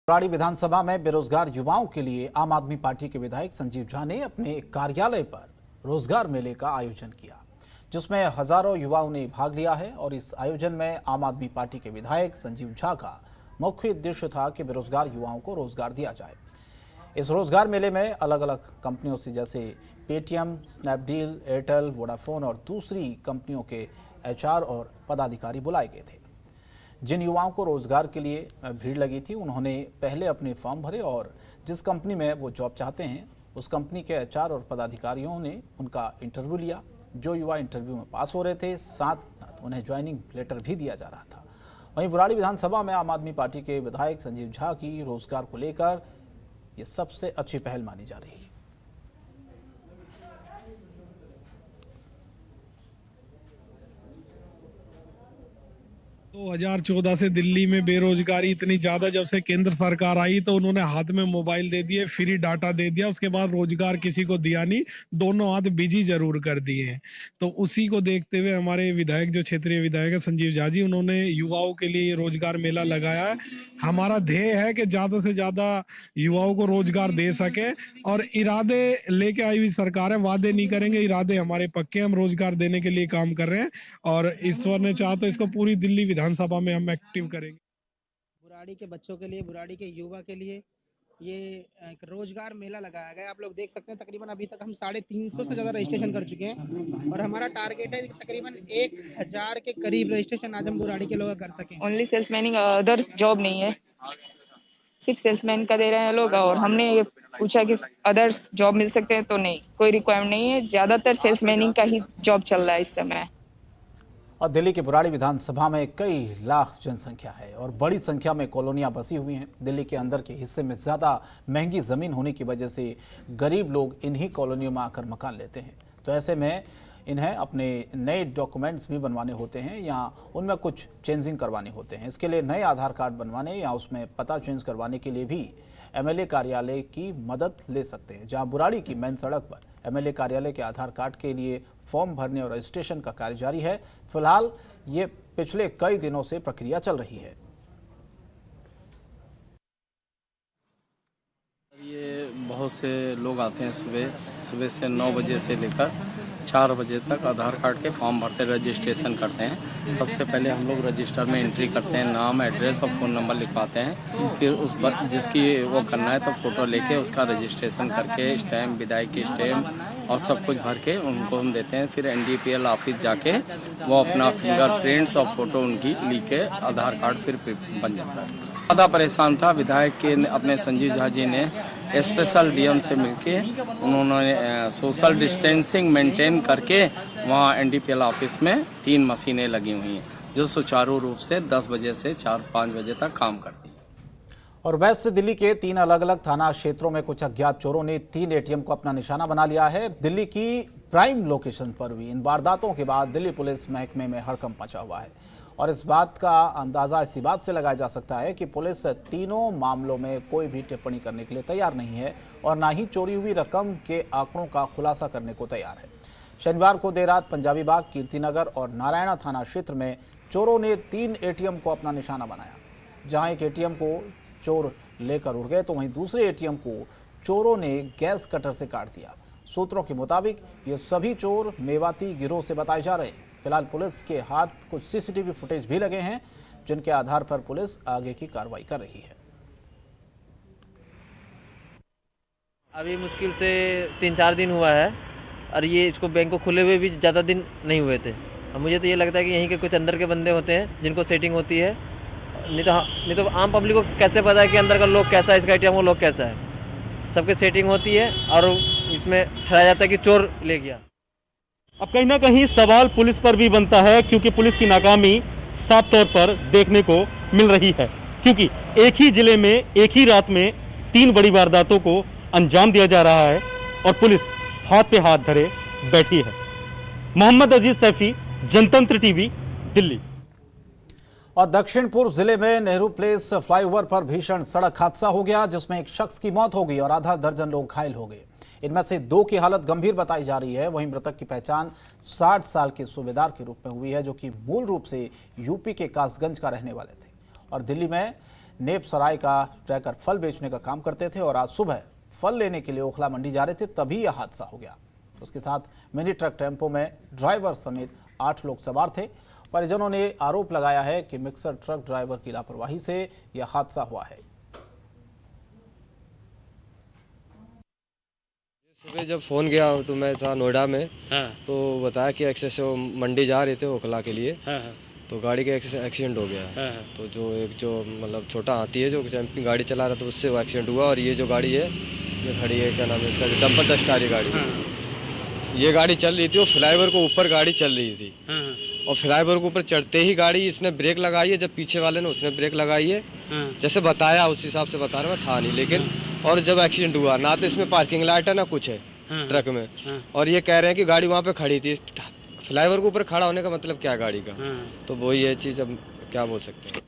बुराड़ी विधानसभा में बेरोजगार युवाओं के लिए आम आदमी पार्टी के विधायक संजीव झा ने अपने कार्यालय पर रोजगार मेले का आयोजन किया, जिसमें हजारों युवाओं ने भाग लिया है। और इस आयोजन में आम आदमी पार्टी के विधायक संजीव झा का मुख्य उद्देश्य था कि बेरोजगार युवाओं को रोजगार दिया जाए। इस रोजगार मेले में अलग अलग कंपनियों से जैसे पेटीएम, स्नैपडील, एयरटेल, वोडाफोन और दूसरी कंपनियों के HR और पदाधिकारी बुलाए गए थे। जिन युवाओं को रोजगार के लिए भीड़ लगी थी, उन्होंने पहले अपने फॉर्म भरे और जिस कंपनी में वो जॉब चाहते हैं उस कंपनी के HR और पदाधिकारियों ने उनका इंटरव्यू लिया। जो युवा इंटरव्यू में पास हो रहे थे, साथ साथ उन्हें ज्वाइनिंग लेटर भी दिया जा रहा था। वहीं बुराड़ी विधानसभा में आम आदमी पार्टी के विधायक संजीव झा की रोजगार को लेकर ये सबसे अच्छी पहल मानी जा रही है। 2014 से दिल्ली में बेरोजगारी इतनी ज्यादा, जब से केंद्र सरकार आई तो उन्होंने हाथ में मोबाइल दे दिए, फ्री डाटा दे दिया, उसके बाद रोजगार किसी को दिया नहीं, दोनों हाथ बिजी जरूर कर दिए हैं। तो उसी को देखते हुए हमारे विधायक, जो क्षेत्रीय विधायक है संजीव झा जी, उन्होंने युवाओं के लिए रोजगार मेला लगाया है। हमारा ध्येय है कि ज्यादा से ज्यादा युवाओं को रोजगार दे सके और इरादे लेके आई हुई सरकार है, वादे नहीं करेंगे, इरादे हमारे पक्के, हम रोजगार देने के लिए काम कर रहे हैं और ईश्वर ने चाहा तो इसको पूरी दिल्ली विधानसभा में हम एक्टिव करेंगे। बुराड़ी के बच्चों के लिए, बुराड़ी के युवा के लिए ये एक रोजगार मेला लगाया गया। आप लोग देख सकते हैं तकरीबन अभी तक हम 350 से ज़्यादा रजिस्ट्रेशन कर चुके हैं और हमारा टारगेट है तकरीबन 1000 के करीब रजिस्ट्रेशन आज हम बुराड़ी के लोग कर सकें। ओनली सेल्समैनिंग, अदर जॉब नहीं है, सिर्फ सेल्समैन का दे रहे हैं लोग। और हमने ये पूछा कि अदर्स जॉब मिल सकते हैं तो नहीं, कोई रिक्वायरमेंट नहीं है, ज़्यादातर सेल्समैनिंग का ही जॉब चल रहा है इस समय। और दिल्ली की बुराड़ी विधानसभा में कई लाख जनसंख्या है और बड़ी संख्या में कॉलोनियां बसी हुई हैं। दिल्ली के अंदर के हिस्से में ज़्यादा महंगी ज़मीन होने की वजह से गरीब लोग इन्हीं कॉलोनियों में आकर मकान लेते हैं। तो ऐसे में इन्हें अपने नए डॉक्यूमेंट्स भी बनवाने होते हैं या उनमें कुछ चेंजिंग करवाने होते हैं। इसके लिए नए आधार कार्ड बनवाने या उसमें पता चेंज करवाने के लिए भी MLA कार्यालय की मदद ले सकते हैं। जहां बुराड़ी की मेन सड़क पर MLA कार्यालय के आधार कार्ड के लिए फॉर्म भरने और रजिस्ट्रेशन का कार्य जारी है। फिलहाल ये पिछले कई दिनों से प्रक्रिया चल रही है। ये बहुत से लोग आते हैं सुबह से 9 बजे से लेकर 4 बजे तक आधार कार्ड के फॉर्म भरते, रजिस्ट्रेशन करते हैं। सबसे पहले हम लोग रजिस्टर में एंट्री करते हैं, नाम, एड्रेस और फ़ोन नंबर लिखवाते हैं। फिर उस पर जिसकी वो करना है तो फ़ोटो लेके उसका रजिस्ट्रेशन करके स्टैम्प, विदाई की स्टैम्प और सब कुछ भर के उनको हम देते हैं। फिर NDPL ऑफिस जाके वो अपना फिंगरप्रिंट्स और फ़ोटो उनकी लिख के आधार कार्ड फिर बन जाता है। ज़्यादा परेशान था, विधायक के अपने संजीव झा जी ने स्पेशल DM से मिलके उन्होंने सोशल डिस्टेंसिंग मेंटेन करके वहाँ NDPL ऑफिस में 3 मशीनें लगी हुई हैं जो सुचारू रूप से 10 बजे से 4-5 बजे तक काम करती हैं। और वेस्ट दिल्ली के 3 अलग अलग थाना क्षेत्रों में कुछ अज्ञात चोरों ने 3 ATM को अपना निशाना बना लिया है। दिल्ली की प्राइम लोकेशन पर हुई इन वारदातों के बाद दिल्ली पुलिस महकमे में हड़कंप मचा हुआ है और इस बात का अंदाजा इसी बात से लगाया जा सकता है कि पुलिस तीनों मामलों में कोई भी टिप्पणी करने के लिए तैयार नहीं है और ना ही चोरी हुई रकम के आंकड़ों का खुलासा करने को तैयार है। शनिवार को देर रात पंजाबी बाग, कीर्तिनगर और नारायणा थाना क्षेत्र में चोरों ने 3 ATM को अपना निशाना बनाया। जहां एक ATM को चोर लेकर उड़ गए तो वहीं दूसरे ATM को चोरों ने गैस कटर से काट दिया। सूत्रों के मुताबिक ये सभी चोर मेवाती गिरोह से बताए जा रहे हैं। फिलहाल पुलिस के हाथ कुछ CCTV फुटेज भी लगे हैं, जिनके आधार पर पुलिस आगे की कार्रवाई कर रही है। अभी मुश्किल से 3-4 दिन हुआ है और ये इसको बैंक को खुले हुए भी ज़्यादा दिन नहीं हुए थे। और मुझे तो ये लगता है कि यहीं के कुछ अंदर के बंदे होते हैं जिनको सेटिंग होती है, नहीं तो आम पब्लिक को कैसे पता है कि अंदर का लोग कैसा है, इसका ATM वो लोग कैसा है। सबके सेटिंग होती है और इसमें ठहराया जाता है कि चोर ले गया। अब कहीं ना कहीं सवाल पुलिस पर भी बनता है, क्योंकि पुलिस की नाकामी साफ तौर पर देखने को मिल रही है। क्योंकि एक ही जिले में एक ही रात में 3 बड़ी वारदातों को अंजाम दिया जा रहा है और पुलिस हाथ पे हाथ धरे बैठी है। मोहम्मद अजीज सैफी, जनतंत्र TV, दिल्ली। और दक्षिण पूर्व जिले में नेहरू प्लेस फ्लाईओवर पर भीषण सड़क हादसा हो गया, जिसमें एक शख्स की मौत हो गई और आधा दर्जन लोग घायल हो गए। इनमें से 2 की हालत गंभीर बताई जा रही है। वहीं मृतक की पहचान 60 साल के सूबेदार के रूप में हुई है, जो कि मूल रूप से यूपी के कासगंज का रहने वाले थे और दिल्ली में नेप सराय का ट्रैकर फल बेचने का काम करते थे और आज सुबह फल लेने के लिए ओखला मंडी जा रहे थे, तभी यह हादसा हो गया। उसके साथ मिनी ट्रक टेम्पो में ड्राइवर समेत 8 लोग सवार थे। परिजनों ने आरोप लगाया है कि मिक्सर ट्रक ड्राइवर की लापरवाही से यह हादसा हुआ है। सुबह जब फ़ोन गया तो मैं था नोएडा में, तो बताया कि एक्सेस से वो मंडी जा रहे थे ओखला के लिए, तो गाड़ी का एक्सीडेंट हो गया। तो जो मतलब छोटा हाथी है जो गाड़ी चला रहा था उससे वो एक्सीडेंट हुआ। और ये जो गाड़ी है ये खड़ी है, क्या नाम है इसका, डंपर दस्तारी गाड़ी, ये गाड़ी चल रही थी, वो फ्लाईओवर को ऊपर गाड़ी चल रही थी और फ्लाईओवर के ऊपर चढ़ते ही गाड़ी इसने ब्रेक लगाई है, जब पीछे वाले ने उसने ब्रेक लगाई है, जैसे बताया उस हिसाब से बता रहा मैं था नहीं। लेकिन और जब एक्सीडेंट हुआ ना तो इसमें पार्किंग लाइट है ना कुछ है ट्रक में, और ये कह रहे हैं कि गाड़ी वहाँ पे खड़ी थी। फ्लाईओवर के ऊपर खड़ा होने का मतलब क्या है गाड़ी का, तो वही ये चीज़ अब क्या बोल सकते हैं।